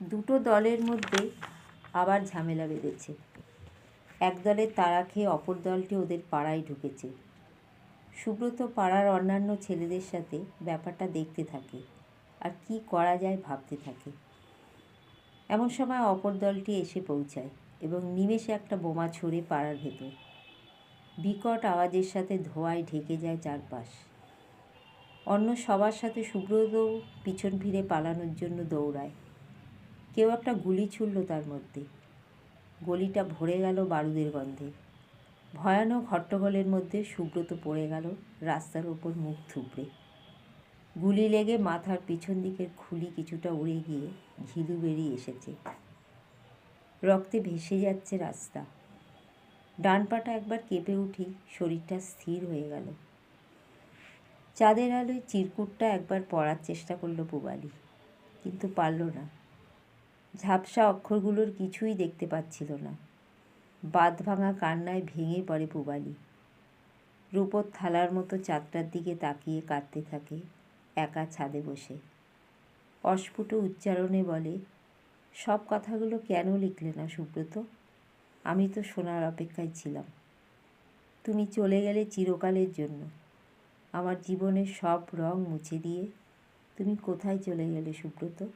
দুটো দলের মধ্যে আবার ঝামেলা বেঁধেছে। এক দলের তাড়া খেয়ে অপর দলটি ওদের পাড়ায় ঢুকেছে। সুব্রত পাড়ার অন্যান্য ছেলেদের সাথে ব্যাপারটা দেখতে থাকে আর কি করা যায় ভাবতে থাকে। এমন সময় অপর দলটি এসে পৌঁছায় এবং নিমেষে একটা বোমা ছুড়ে পাড়ার ভেতর। বিকট আওয়াজের সাথে ধোঁয়ায় ঢেকে যায় চারপাশ। অন্য সবার সাথে সুব্রতও পিছন ফিরে পালানোর জন্য দৌড়ায়। কেউ একটা গুলি ছুড়ল তার মধ্যে। গলিটা ভরে গেল বারুদের গন্ধে। ভয়ানক হট্টগোলের মধ্যে সুব্রত পড়ে গেল রাস্তার ওপর মুখ থুবড়ে। গুলি লেগে মাথার পিছন দিকের খুলি কিছুটা উড়ে গিয়ে ঘিলু বেরিয়ে এসেছে। রক্তে ভেসে যাচ্ছে রাস্তা। ডান পাটা একবার কেঁপে উঠেই শরীরটা স্থির হয়ে গেল। চাঁদের আলোয় চিরকুটটা একবার পড়ার চেষ্টা করল পূবালী, কিন্তু পারল না। ঝাপসা অক্ষরগুলোর কিছুই দেখতে পাচ্ছিল না। বাঁধ ভাঙা কান্নায় ভেঙে পড়ে পূবালী। রূপোর থালার মতো চাঁদটার দিকে তাকিয়ে কাঁদতে থাকে একা ছাদে বসে। অস্ফুট উচ্চারণে বলে, সব কথাগুলো কেন লিখলে না সুব্রত? আমি তো শোনার অপেক্ষায় ছিলাম। তুমি চলে গেলে চিরকালের জন্য। আমার জীবনের সব রং মুছে দিয়ে তুমি কোথায় চলে গেলে সুব্রত?